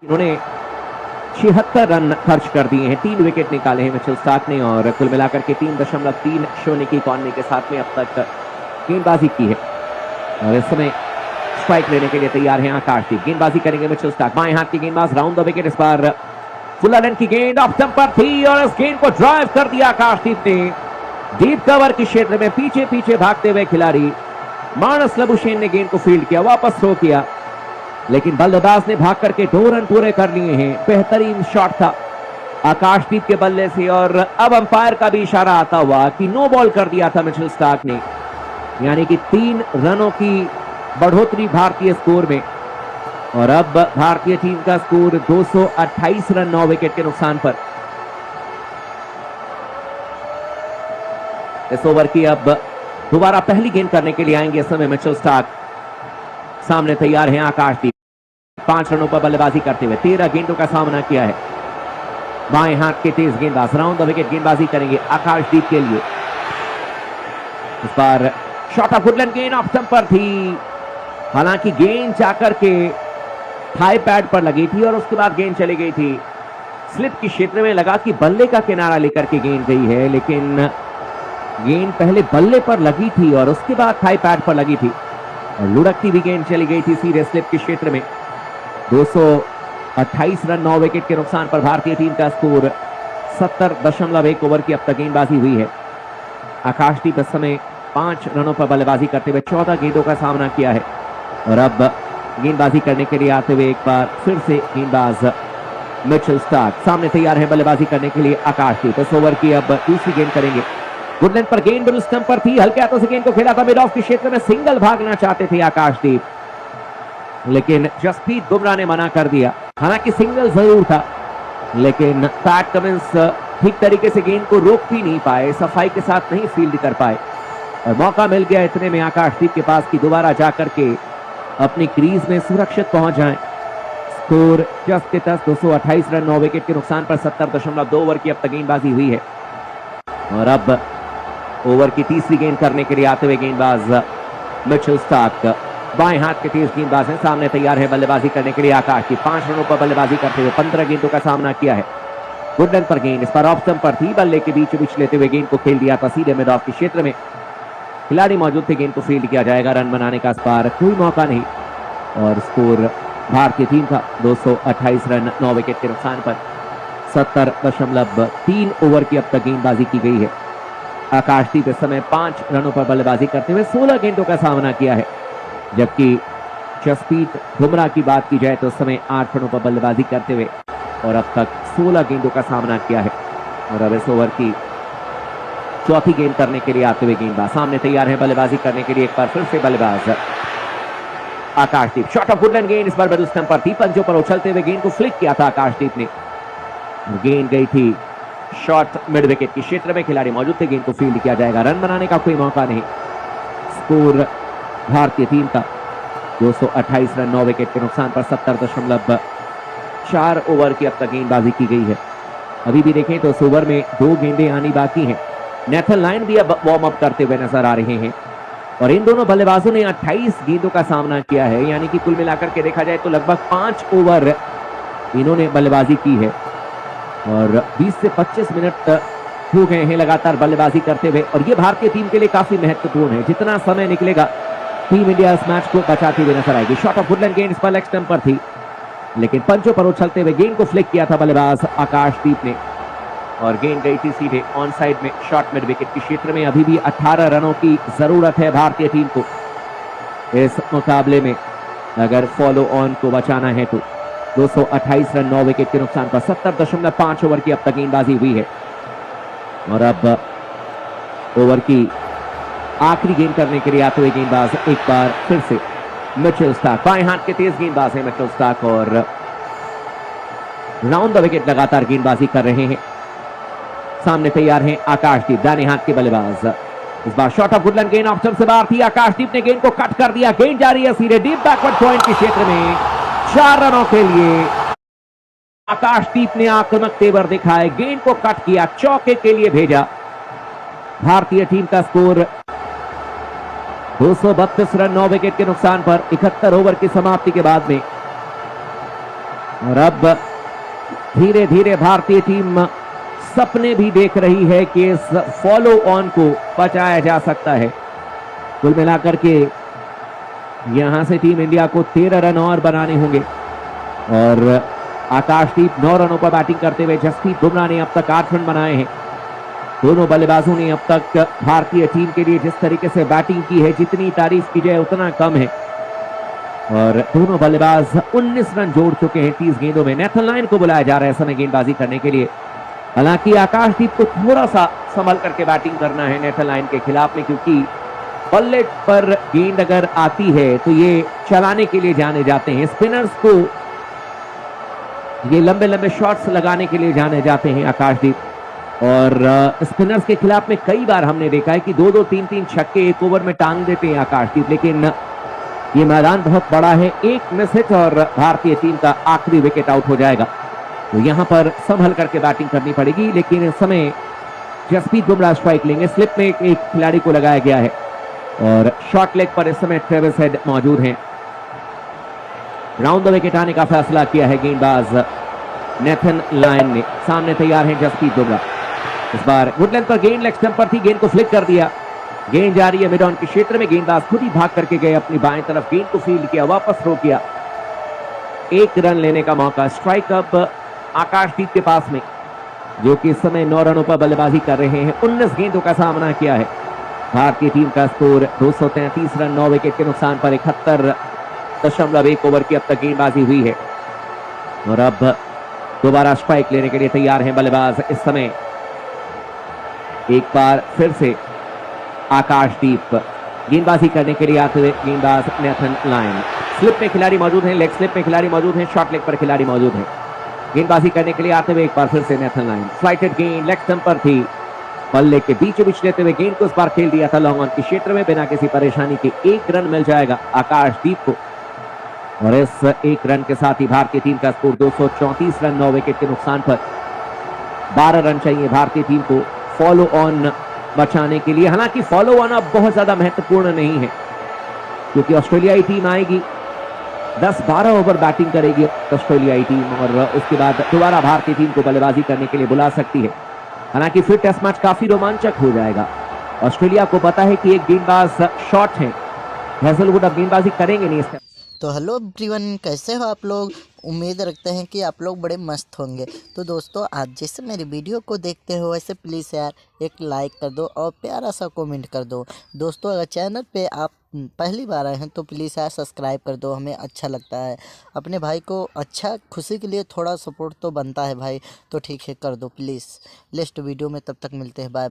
इन्होंने 76 रन खर्च कर दिए हैं, 3 विकेट निकाले हैं मिचेल स्टार्क ने और कुल मिलाकर के 3.30 की इकॉनमी के साथ में अब तक गेंदबाजी की है। और इस समय स्ट्राइक लेने के लिए तैयार हैं आकाशदीप। गेंदबाजी करेंगे मिचेल स्टार्क, बाएं हाथ की गेंदबाज राउंड द विकेट। इस बार फुल लेंथ की गेंद ऑफ स्टंप पर थी और इस गेंद को ड्राइव कर दिया आकाशदीप ने। डीप कवर के क्षेत्र में पीछे पीछे भागते हुए खिलाड़ी मानस लबुशेन ने गेंद को फील्ड किया, वापस थ्रो किया, लेकिन बल्लेबाज ने भाग करके 2 रन पूरे कर लिए हैं। बेहतरीन शॉट था आकाशदीप के बल्ले से और अब अंपायर का भी इशारा आता हुआ कि नो बॉल कर दिया था मिचेल स्टार्क ने, यानी कि 3 रनों की बढ़ोतरी भारतीय स्कोर में। और अब भारतीय टीम का स्कोर 228 रन 9 विकेट के नुकसान पर। इस ओवर की अब दोबारा पहली गेंद करने के लिए आएंगे इस समय मिचेल स्टार्क। सामने तैयार हैं आकाशदीप, 5 रनों पर बल्लेबाजी करते हुए 13 गेंदों का सामना किया है। बाएं हाथ के तेज गेंदबाज राउंड द विकेट गेंदबाजी करेंगे आकाशदीप के लिए। इस बार शॉट ऑफ वुडलैंड, गेंद ऑफ स्टंप पर थी, हालांकि गेंद जाकर के थाई पैड पर लगी थी और उसके बाद गेंद चली गई थी। स्लिप के क्षेत्र में लगा कि बल्ले का किनारा लेकर के गेंद गई है, लेकिन गेंद पहले बल्ले पर लगी थी और उसके बाद थाई पैड पर लगी थी और लुढ़कती भी गेंद चली गई थी सीधे स्लिप के क्षेत्र में। 228 रन 9 विकेट के नुकसान पर भारतीय टीम का स्कोर 70.1 ओवर की अब तक गेंदबाजी हुई है। आकाशदीप इस समय 5 रनों पर बल्लेबाजी करते हुए 14 गेंदों का सामना किया है और अब गेंदबाजी करने के लिए आते हुए एक बार फिर से गेंदबाज मिचेल स्टार्क। सामने तैयार है बल्लेबाजी करने के लिए आकाशदीप। इस ओवर की अब दूसरी गेंद करेंगे। वुडलैंड पर गेंद मिडल स्टंप पर थी, हल्के हाथों से गेंद को खेला था मिड ऑफ के क्षेत्र में, सिंगल भागना चाहते थे आकाशदीप, लेकिन जसप्रीत बुमराह ने मना कर दिया। हालांकि सिंगल जरूर था, लेकिन पैट कमिंस ठीक तरीके से गेंद को रोक भी नहीं पाए, सफाई के साथ नहीं फील्ड कर पाए और मौका मिल गया इतने में आकाशदीप के पास कि दोबारा जाकर के अपनी क्रीज में सुरक्षित पहुंच जाएं। स्कोर जस्ट के तस 228 रन 9 विकेट के नुकसान पर 70.2 ओवर की अब तक गेंदबाजी हुई है। और अब ओवर की तीसरी गेंद करने के लिए आते हुए गेंदबाज मिचेल स्टार्क, बाएं हाथ के तेज गेंदबाज हैं। सामने तैयार है बल्लेबाजी करने के लिए आकाशदीप। 5 रनों पर बल्लेबाजी करते हुए 15 गेंदों का सामना किया है। वुडलैंड पर गेंद इस पर ऑफ स्टंप पर थी, बल्ले के बीच बीच लेते हुए गेंद को खेल दिया था सीधे मिड ऑफ के क्षेत्र में। खिलाड़ी मौजूद थे, गेंद को फील्ड किया जाएगा, रन बनाने का इस बार कोई मौका नहीं और स्कोर भारतीय टीम का 228 रन 9 विकेट के नुकसान पर 70.3 ओवर की अब तक गेंदबाजी की गई है। आकाशदीप इस समय 5 रनों पर बल्लेबाजी करते हुए 16 गेंदों का सामना किया है, जबकि जसप्रीत बुमराह की बात की जाए तो इस समय 8 रनों पर बल्लेबाजी करते हुए और अब तक 16 गेंदों का सामना किया है। और अब इस ओवर की चौथी गेंद करने के लिए आते हुए गेंदबाज सामने तैयार है बल्लेबाजी करने के लिए। एक बार फिर से बल्लेबाज आकाशदीप। शॉट ऑफ वुडलैंड, गेंद इस बार मिडल स्टंप पर थी, पंजों पर उछलते हुए गेंद को फ्लिक किया था आकाशदीप ने। गेंद गई थी शॉट मिड विकेट के क्षेत्र में, खिलाड़ी मौजूद थे, गेंद को फील्ड किया जाएगा, रन बनाने का कोई मौका नहीं। स्कोर भारतीय टीम का 228 रन 9 विकेट के नुकसान पर 70.4 ओवर की अब तक गेंदबाजी की गई है। अभी भी देखें तो इस ओवर में 2 गेंदें आनी बाकी हैं। नेथन लायन भी अब वार्म अप करते हुए नजर आ रहे हैं और इन दोनों बल्लेबाजों ने 28 गेंदों का सामना किया है, यानी कि कुल मिलाकर के देखा जाए तो लगभग 5 ओवर इन्होंने बल्लेबाजी की है और 20 से 25 मिनट हो गए हैं लगातार बल्लेबाजी करते हुए और ये भारतीय टीम के लिए काफी महत्वपूर्ण है। जितना समय निकलेगा टीम इंडिया इस मैच को बचाते हुए नजर आएगी। शॉट ऑफ वुडलैंड, गेंद इस पर लेग स्टंप पर थी, लेकिन पंचों पर उछलते हुए गेंद को फ्लिक किया था बल्लेबाज आकाशदीप ने और गेंद गई थी सीधे ऑन साइड में शॉट मिड विकेट के क्षेत्र में। अभी भी 18 रनों की जरूरत है भारतीय टीम को इस मुकाबले में, अगर फॉलो ऑन को बचाना है तो। 228 रन 9 विकेट के नुकसान पर 70.5 ओवर की अब तक गेंदबाजी हुई है और अब ओवर की आखिरी गेंद करने के लिए आते हुए गेंदबाज एक बार फिर से मिचेल स्टार्क। बाएं हाथ के तेज गेंदबाज हैं मिचेल स्टार्क और राउंड द विकेट लगातार गेंदबाजी कर रहे हैं। सामने तैयार हैं आकाशदीप, दाहिने हाथ के बल्लेबाज। इस बार शॉट ऑफ वुडलैंड, गेंद ऑफ स्टंप से बाहर थी, आकाशदीप ने गेंद को कट कर दिया, गेंद जा रही है सीधे डीप बैकवर्ड पॉइंट के क्षेत्र में। 4 रनों के लिए आकाशदीप ने आक्रामक तेवर दिखाए, गेंद को कट किया, चौके के लिए भेजा। भारतीय टीम का स्कोर 232 रन 9 विकेट के नुकसान पर 71 ओवर की समाप्ति के बाद में और अब धीरे धीरे भारतीय टीम सपने भी देख रही है कि इस फॉलो ऑन को बचाया जा सकता है। कुल मिलाकर के यहां से टीम इंडिया को 13 रन और बनाने होंगे और आकाशदीप 9 रनों पर बैटिंग करते हुए जसप्रीत बुमराह ने अब तक 8 रन बनाए हैं। दोनों बल्लेबाजों ने अब तक भारतीय टीम के लिए जिस तरीके से बैटिंग की है, जितनी तारीफ की जाए उतना कम है और दोनों बल्लेबाज 19 रन जोड़ चुके हैं 30 गेंदों में। नेथन लायन को बुलाया जा रहा है समय गेंदबाजी करने के लिए। हालांकि आकाशदीप को थोड़ा सा संभल करके बैटिंग करना है नेथन लायन के खिलाफ में, क्योंकि बल्ले पर गेंद अगर आती है तो ये चलाने के लिए जाने जाते हैं। स्पिनर्स को ये लंबे लंबे शॉट्स लगाने के लिए जाने जाते हैं आकाशदीप और स्पिनर्स के खिलाफ में कई बार हमने देखा है कि 2-2 3-3 छक्के एक ओवर में टांग देते हैं आकाशदीप। लेकिन ये मैदान बहुत बड़ा है, एक मिस हिट और भारतीय टीम का आखिरी विकेट आउट हो जाएगा। तो यहां पर संभल करके बैटिंग करनी पड़ेगी। लेकिन इस समय जसप्रीत बुमराह स्ट्राइक लेंगे। स्लिप में एक खिलाड़ी को लगाया गया है और शॉर्ट लेग पर इस समय ट्रेविस हेड मौजूद हैं। राउंड द विकेट आने का फैसला किया है गेंदबाज नेथन लायन ने। सामने तैयार है जसप्रीत बुमराह। इस बार गुड लेंथ पर गेंद लेग स्टंप पर थी, गेंद को फ्लिक कर दिया। गेंद जा रही है मिड ऑन के क्षेत्र में, गेंदबाज खुद ही भाग करके गए अपनी बाएं तरफ, गेंद को फील्ड किया, वापस थ्रो किया। 1 रन लेने का मौका। स्ट्राइक अब आकाशदीप के पास में, जो कि इस समय 9 रनों पर बल्लेबाजी कर रहे हैं। 19 गेंदों का सामना किया है। भारतीय टीम का स्कोर 233 रन, 9 विकेट के नुकसान पर 71.1 ओवर की अब तक गेंदबाजी हुई है। और अब दोबारा स्ट्राइक लेने के लिए तैयार हैं बल्लेबाज। इस समय एक बार फिर से आकाशदीप गेंदबाजी करने के लिए आते हुए गेंदबाज नेथन लायन। स्लिप में खिलाड़ी मौजूद हैं, लेग स्लिप में खिलाड़ी मौजूद हैं, शॉर्ट लेग पर खिलाड़ी मौजूद हैं। गेंदबाजी करने के लिए आते हुए एक बार फिर से नेथन लायन। फ्लाइटेड गेंद लेग स्टंप पर थी, बल्ले के बीचों बीच लेते हुए गेंद को इस बार खेल दिया था लॉन्ग ऑन के क्षेत्र में। बिना किसी परेशानी के 1 रन मिल जाएगा आकाशदीप को और इस 1 रन के साथ ही भारतीय टीम का स्कोर 234 रन, 9 विकेट के नुकसान पर। 12 रन चाहिए भारतीय टीम को फॉलो ऑन बचाने के लिए। हालांकि फॉलो ऑन अब बहुत ज्यादा महत्वपूर्ण नहीं है, क्योंकि ऑस्ट्रेलियाई टीम आएगी, 10-12 ओवर बैटिंग करेगी ऑस्ट्रेलियाई टीम और उसके बाद दोबारा भारतीय टीम को बल्लेबाजी करने के लिए बुला सकती है। हालांकि फिर टेस्ट मैच काफी रोमांचक हो जाएगा। ऑस्ट्रेलिया को पता है कि एक गेंदबाज शॉर्ट है, हैजलवुड अब गेंदबाजी करेंगे नहीं इसका। तो हेलो एवरीवन, कैसे हो आप लोग। उम्मीद रखते हैं कि आप लोग बड़े मस्त होंगे। तो दोस्तों, आज जैसे मेरी वीडियो को देखते हो वैसे प्लीज़ यार एक लाइक कर दो और प्यारा सा कमेंट कर दो। दोस्तों, अगर चैनल पे आप पहली बार आए हैं तो प्लीज़ यार सब्सक्राइब कर दो, हमें अच्छा लगता है। अपने भाई को अच्छा खुशी के लिए थोड़ा सपोर्ट तो बनता है भाई, तो ठीक है कर दो प्लीज़। नेक्स्ट वीडियो में तब तक मिलते हैं, बाय।